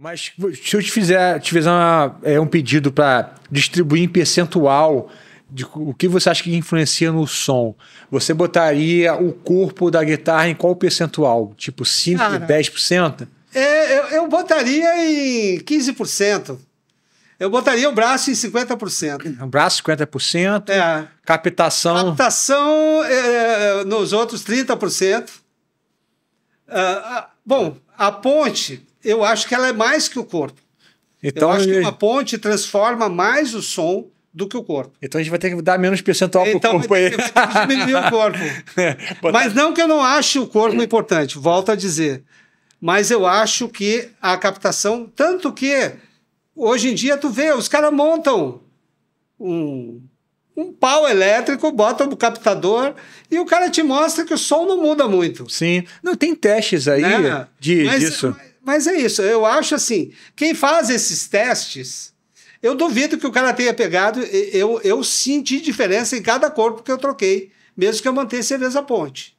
Mas se eu te fizer um pedido para distribuir em percentual de o que você acha que influencia no som, você botaria o corpo da guitarra em qual percentual? Tipo 5%, Cara, 10%? Eu botaria em 15%. Eu botaria o braço em 50%. O braço 50%, É. captação... Captação nos outros 30%. Bom, a ponte, eu acho que ela é mais que o corpo. Então, eu acho que uma ponte transforma mais o som do que o corpo. Então a gente vai ter que dar menos percentual pro corpo aí. Vai ter que diminuir o corpo. Mas não que eu não ache o corpo importante, volto a dizer. Mas eu acho que a captação, tanto que hoje em dia tu vê, os caras montam um pau elétrico, botam o captador e o cara te mostra que o som não muda muito. Sim. Não, tem testes aí, né, disso. Mas é isso, eu acho assim, quem faz esses testes, eu duvido que o cara tenha pegado, eu senti diferença em cada corpo que eu troquei, mesmo que eu mantesse a mesma ponte.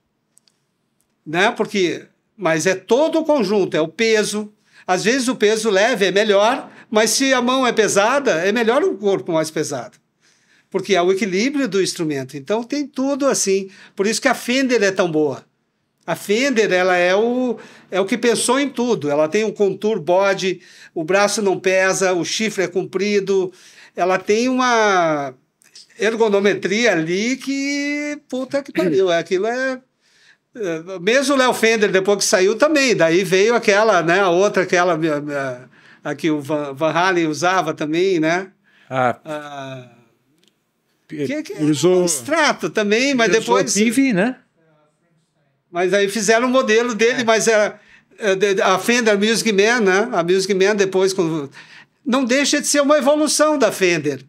Né? Mas é todo o conjunto, é o peso. Às vezes o peso leve é melhor, mas se a mão é pesada, é melhor o corpo mais pesado. Porque é o equilíbrio do instrumento. Então tem tudo assim. Por isso que a Fender é tão boa. A Fender, ela é o que pensou em tudo. Ela tem um contour body, o braço não pesa, o chifre é comprido. Ela tem uma ergonometria ali que... Puta que pariu. Aquilo é... Mesmo o Léo Fender, depois que saiu também. Daí veio aquela, né? A outra, aquela que o Van Halen usava também, né? Que usou um extrato também, mas depois... PV, né? Mas aí fizeram o modelo dele, mas era a Fender Music Man, né? A Music Man depois... Não deixa de ser uma evolução da Fender.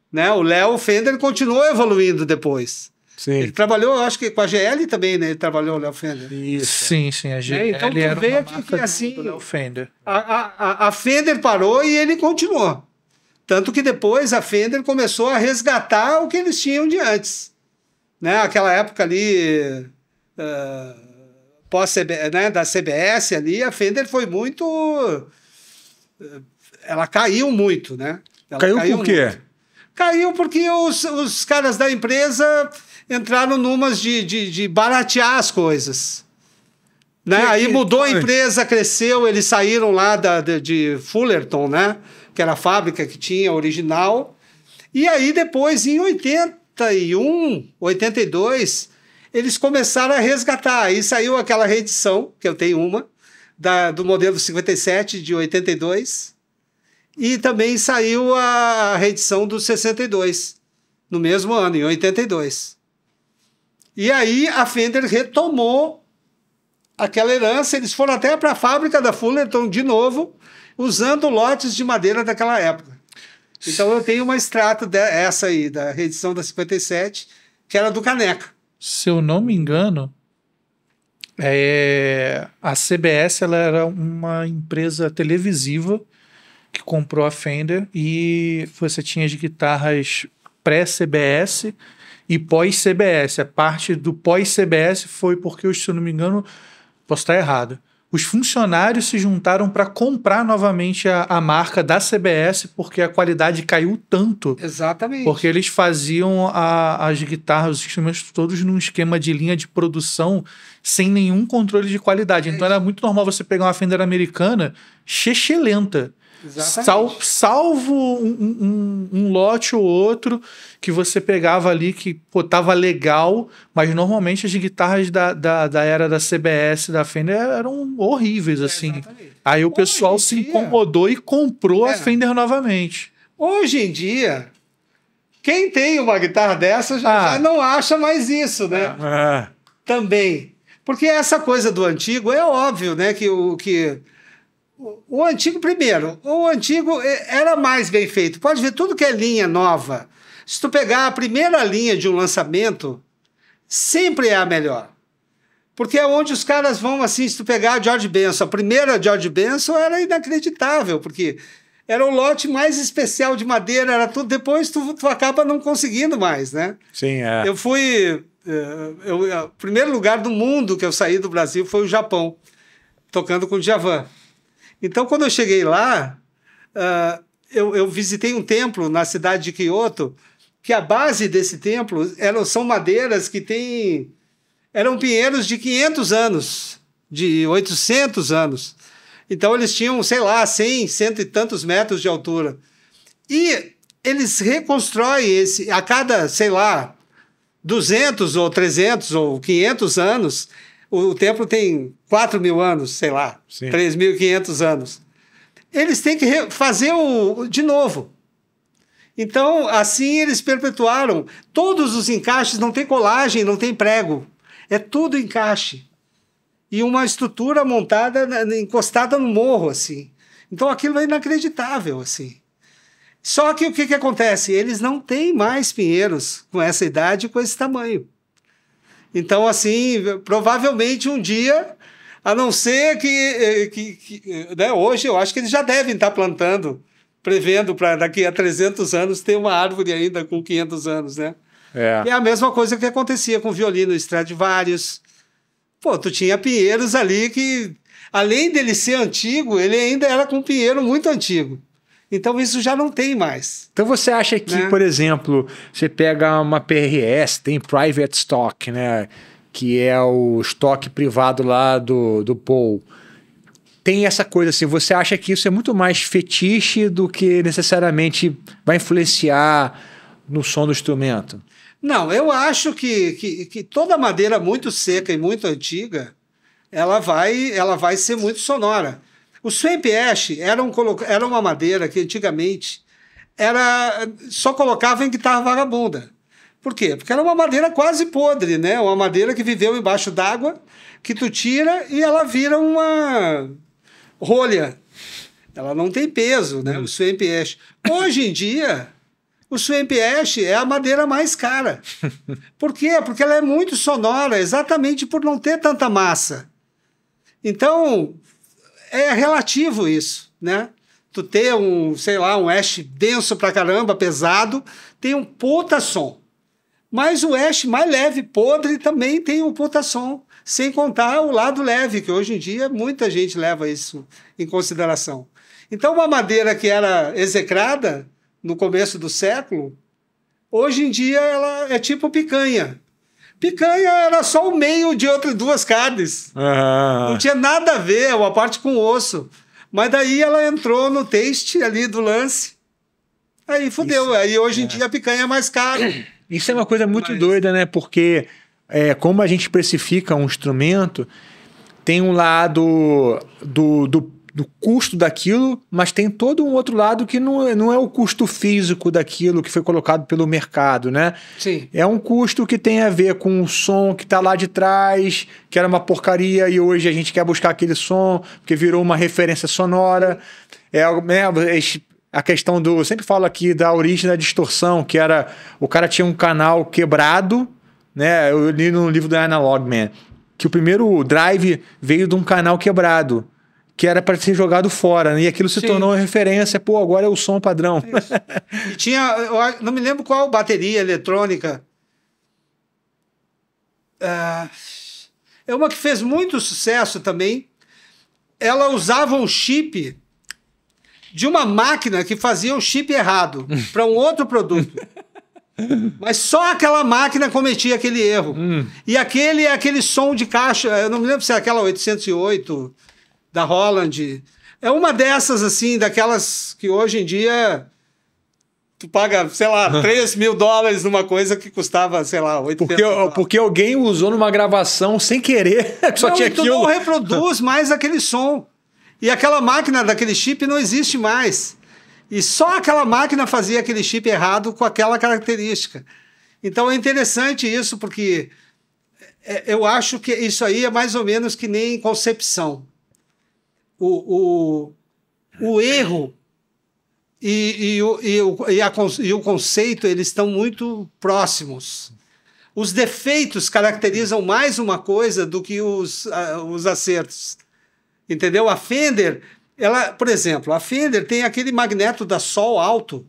Né? O Léo Fender continuou evoluindo depois. Sim. Ele trabalhou, acho que com a GL também, né? Ele trabalhou o Léo Fender. Isso. Sim, a GL então, tu era vê uma que assim, do Léo Fender. A Fender parou e ele continuou. Tanto que depois a Fender começou a resgatar o que eles tinham de antes. Né? Aquela época ali, né? Da CBS ali, a Fender foi muito... ela caiu muito, né? Caiu por quê? Muito. Caiu porque os caras da empresa entraram numas de baratear as coisas. Né? Aí mudou a empresa, cresceu, eles saíram lá de Fullerton, né? Que era a fábrica que tinha original. E aí depois, em 81, 82, eles começaram a resgatar. Aí saiu aquela reedição, que eu tenho uma, do modelo 57 de 82. E também saiu a reedição do 62, no mesmo ano, em 82. E aí a Fender retomou aquela herança, eles foram até para a fábrica da Fullerton de novo, usando lotes de madeira daquela época. Então eu tenho uma extrato dessa aí, da reedição da 57, que era do Caneca. Se eu não me engano, a CBS ela era uma empresa televisiva que comprou a Fender e você tinha as guitarras pré-CBS e pós-CBS. A parte do pós-CBS foi porque, se eu não me engano, posso estar errado, os funcionários se juntaram para comprar novamente a marca da CBS porque a qualidade caiu tanto. Exatamente. Porque eles faziam as guitarras, os instrumentos todos num esquema de linha de produção sem nenhum controle de qualidade. Então era muito normal você pegar uma Fender americana lenta. Salvo um lote ou outro que você pegava ali que tava legal, mas normalmente as guitarras da era da CBS, da Fender, eram horríveis, assim. Exatamente. Aí o pessoal se incomodou e comprou a Fender novamente. Hoje em dia, quem tem uma guitarra dessa já não acha mais isso, né? Também. Porque essa coisa do antigo, é óbvio, né? O antigo, primeiro, o antigo era mais bem feito. Pode ver tudo que é linha nova. Se tu pegar a primeira linha de um lançamento, sempre é a melhor. Porque é onde os caras vão, assim, se tu pegar a George Benson, a primeira George Benson era inacreditável, porque era o lote mais especial de madeira, era tudo. Depois tu acaba não conseguindo mais, né? Sim, Eu fui... o primeiro lugar do mundo que eu saí do Brasil foi o Japão, tocando com o Djavan. Então, quando eu cheguei lá, eu visitei um templo na cidade de Kyoto, que a base desse templo são madeiras que eram pinheiros de 500 anos, de 800 anos. Então, eles tinham, sei lá, 100, cento e tantos metros de altura. E eles reconstroem a cada, sei lá, 200 ou 300 ou 500 anos, o templo tem 4.000 anos, sei lá, 3.500 anos. Eles têm que fazer de novo. Então, assim eles perpetuaram. Todos os encaixes, não tem colagem, não tem prego. É tudo encaixe. E uma estrutura montada, encostada no morro, assim. Então, aquilo é inacreditável, assim. Só que o que acontece? Eles não têm mais pinheiros com essa idade e com esse tamanho. Então, assim, provavelmente um dia, a não ser né, hoje eu acho que eles já devem estar plantando, prevendo para daqui a 300 anos ter uma árvore ainda com 500 anos, né? É a mesma coisa que acontecia com o violino Stradivarius. Pô, tu tinha pinheiros ali que, além dele ser antigo, ele ainda era com um pinheiro muito antigo. Então isso já não tem mais. Então você acha que, né? Por exemplo, você pega uma PRS, tem Private Stock, né? Que é o estoque privado lá do Paul. Tem essa coisa assim, você acha que isso é muito mais fetiche do que necessariamente vai influenciar no som do instrumento? Não, eu acho que toda madeira muito seca e muito antiga, ela vai ser muito sonora. O Swamp Ash era uma madeira que antigamente só colocava em guitarra vagabunda. Por quê? Porque era uma madeira quase podre, né? Uma madeira que viveu embaixo d'água, que tu tira e ela vira uma rolha. Ela não tem peso, né? O Swamp Ash. Hoje em dia, o Swamp Ash é a madeira mais cara. Por quê? Porque ela é muito sonora, exatamente por não ter tanta massa. Então, é relativo isso, né? Tu ter sei lá, um ash denso pra caramba, pesado, tem um puta som. Mas o ash mais leve, podre, também tem um puta som. Sem contar o lado leve, que hoje em dia muita gente leva isso em consideração. Então, uma madeira que era execrada no começo do século, hoje em dia ela é tipo picanha. Picanha era só o meio de outras duas carnes. Não tinha nada a ver, uma parte com osso. Mas daí ela entrou no taste ali do lance. Aí fudeu. Isso, aí hoje em dia a picanha é mais cara. Isso é uma coisa muito doida, né? Porque como a gente precifica um instrumento, tem um lado do custo daquilo, mas tem todo um outro lado que não é o custo físico daquilo que foi colocado pelo mercado, né? Sim. É um custo que tem a ver com o som que está lá de trás, que era uma porcaria e hoje a gente quer buscar aquele som, porque virou uma referência sonora. A questão eu sempre falo aqui da origem da distorção, que era, o cara tinha um canal quebrado, né? Eu li no livro do Analog Man, que o primeiro drive veio de um canal quebrado, que era para ser jogado fora, né? E aquilo se tornou uma referência, pô, agora é o som padrão. E tinha, eu não me lembro qual bateria eletrônica, é uma que fez muito sucesso também. Ela usava um chip de uma máquina que fazia o chip errado para um outro produto. Mas só aquela máquina cometia aquele erro. E aquele som de caixa, eu não me lembro se é aquela 808 da Holland. É uma dessas, assim, daquelas que hoje em dia tu paga, sei lá, $3.000 numa coisa que custava, sei lá, $800. Porque alguém usou numa gravação sem querer, que só tinha aquilo. Tu não reproduz mais aquele som. E aquela máquina daquele chip não existe mais. E só aquela máquina fazia aquele chip errado com aquela característica. Então é interessante isso, porque eu acho que isso aí é mais ou menos que nem concepção. O erro e o conceito, eles estão muito próximos. Os defeitos caracterizam mais uma coisa do que os acertos. Entendeu? A Fender, por exemplo, a Fender tem aquele magneto da Sol alto,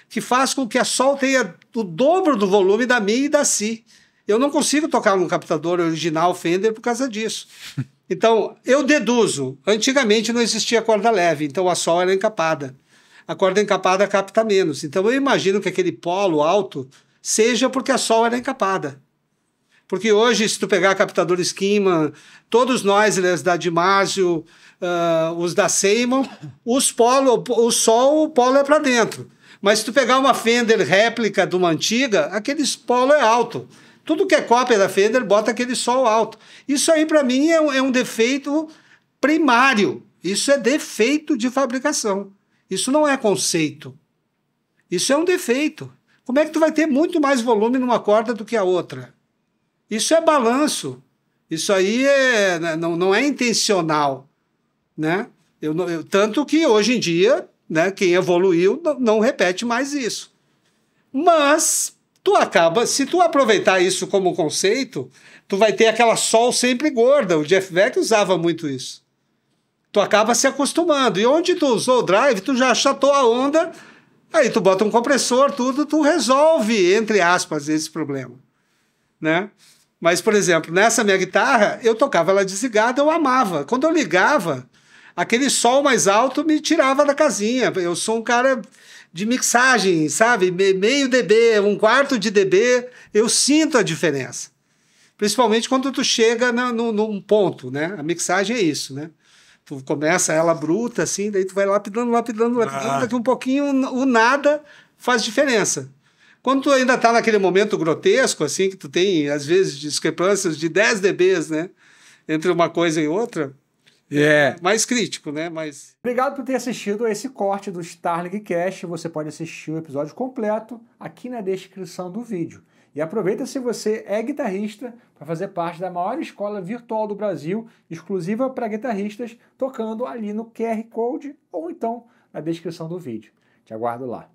que faz com que a Sol tenha o dobro do volume da Mi e da Si. Eu não consigo tocar num captador original Fender por causa disso. Então, eu deduzo, antigamente não existia corda leve, então a sol era encapada. A corda encapada capta menos. Então, eu imagino que aquele polo alto seja porque a sol era encapada. Porque hoje, se tu pegar captador Skimman, todos nós, da Dimarzio, os da Seymour, o polo é para dentro. Mas se tu pegar uma Fender réplica de uma antiga, aquele polo é alto. Tudo que é cópia da Fender bota aquele sol alto. Isso aí, para mim, é um defeito primário. Isso é defeito de fabricação. Isso não é conceito. Isso é um defeito. Como é que tu vai ter muito mais volume numa corda do que a outra? Isso é balanço. Isso aí não é intencional. Né? Tanto que, hoje em dia, né, quem evoluiu não repete mais isso. Mas se tu aproveitar isso como conceito, tu vai ter aquela sol sempre gorda. O Jeff Beck usava muito isso. Tu acaba se acostumando. E onde tu usou o drive, tu já achatou a onda, aí tu bota um compressor, tudo, tu resolve, entre aspas, esse problema. Né? Mas, por exemplo, nessa minha guitarra, eu tocava ela desligada, eu amava. Quando eu ligava, aquele sol mais alto me tirava da casinha. Eu sou um cara de mixagem, sabe? Meio dB, um quarto de dB, eu sinto a diferença. Principalmente quando tu chega num ponto, né? A mixagem é isso, né? Tu começa ela bruta, assim, daí tu vai lapidando, daqui um pouquinho o nada faz diferença. Quando tu ainda tá naquele momento grotesco, assim, que tu tem, às vezes, discrepâncias de 10 dBs, né? Entre uma coisa e outra, mais crítico, né? Mas... Obrigado por ter assistido a esse corte do Starling Cast. Você pode assistir o episódio completo aqui na descrição do vídeo. E aproveita, se você é guitarrista, para fazer parte da maior escola virtual do Brasil, exclusiva para guitarristas, tocando ali no QR Code ou então na descrição do vídeo. Te aguardo lá.